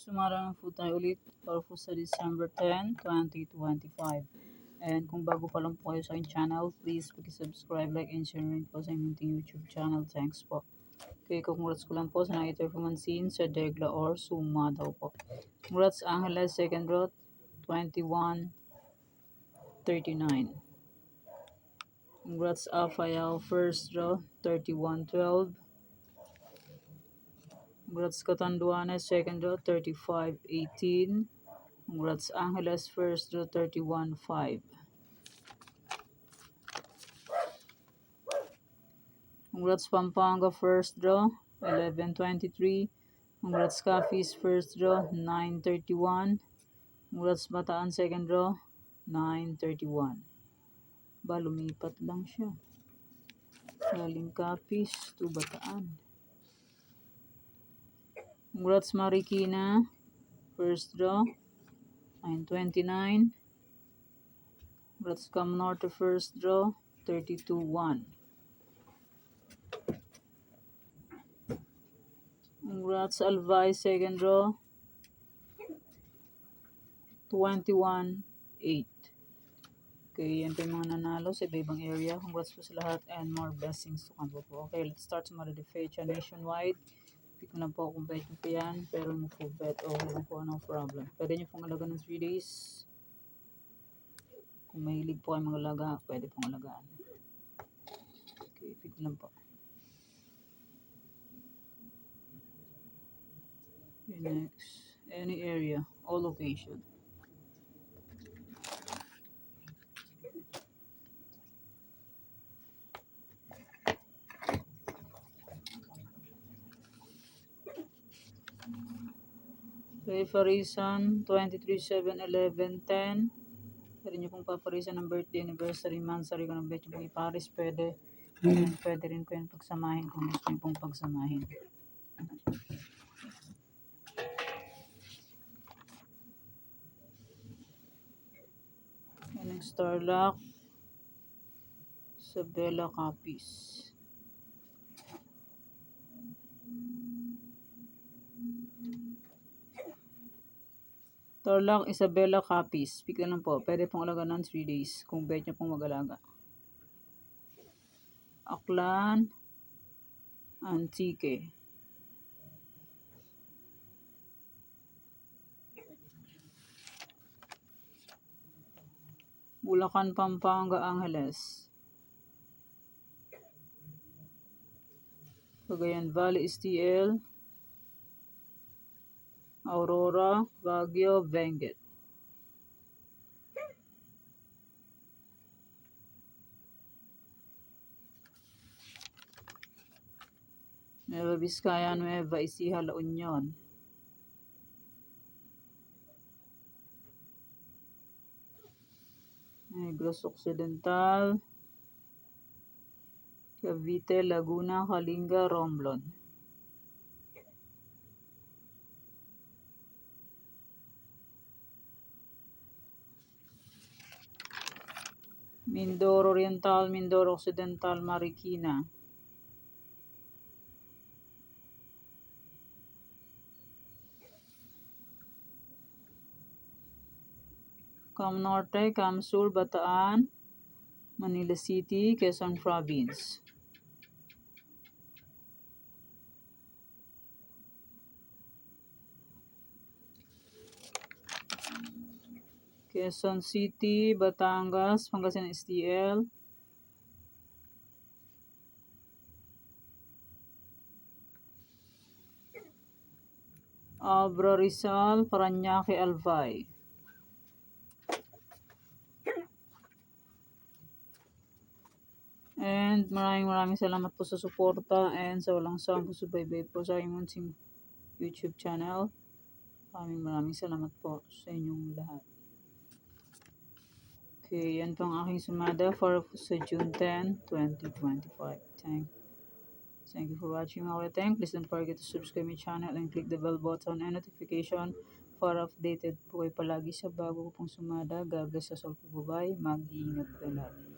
Sumarang po tayo ulit para po sa December 10, 2025. And kung bago pa lang po kayo sa aking channel, please subscribe, like, and share rin po sa inyong YouTube channel. Thanks po. Okay, congrats ko lang po sa nakita ko mansin sa Degla or Suma daw po. Congrats Angeles, second row, 21-39. Congrats Afayaw, first row, 31-12. Congrats Catanduanes, second row, 35-18. Congrats Angeles, first row, 31-5. Congrats Pampanga, first row, 11-23. Congrats Cafis, first row, 9-31. Congrats Bataan, second row, 9-31. Ba, lumipat lang siya. Galing Cafis to Bataan. Congrats Marikina, first row, 9-29. Congrats Cam Norte, first row, 32-1. Congrats Albay, second row, 21-8. Okay, yan po yung mga nanalo sa iba-ibang area. Congrats po sa lahat and more blessings to come po. Okay, let's start sa mga feature nationwide. Pick ko na po kung bet nyo po yan. Pero nyo po bet, okay na po, no problem. Pwede nyo pong alaga ng 3 days. Kung mahilig po kayo mga alaga, pwede pong alagaan. Okay, pick lang po. Okay, next. Any area, all location. Okay, Farisan, 23-7-11-10. Pwede nyo pong paparisan ng birthday, anniversary, monthsary, kung bet nyo pong iparis, pwede. And pwede rin po yung pagsamahin kung gusto nyo pong pagsamahin. Yan ang Starlock, Isabela Capiz. Starlock, Isabela Capiz. Pick na lang po. Pwede pong alaga ng 3 days kung bet nyo pong mag-alaga. Aklan, Antique. Bulacan, Pampanga, Angeles. Cagayan Valley, STL. Aurora, Baguio, Benguet. Nueva Vizcaya, Nueva Ecija, La Union. Negros Occidental, Cavite, Laguna, Kalinga, Romblon. Mindoro Oriental, Mindoro Occidental, Marikina. Cam Norte, Cam Sur, Bataan, Manila City, Quezon Province. Quezon City, Batangas, Pangasinan STL. Abra Rizal, Parañaque, Albay. And maraming salamat po sa suporta and sa walang sawang subaybay po sa aking YouTube channel. Maraming salamat po sa inyong lahat. Okay, yan po ang aking sumada for sa June 10, 2025. Thank you for watching my ulit. Please don't forget to subscribe my channel and click the bell button and notification para updated po kayo palagi sa bago ko pong sumada. God bless us all po. Bye-bye. Mag-iingat po lahat.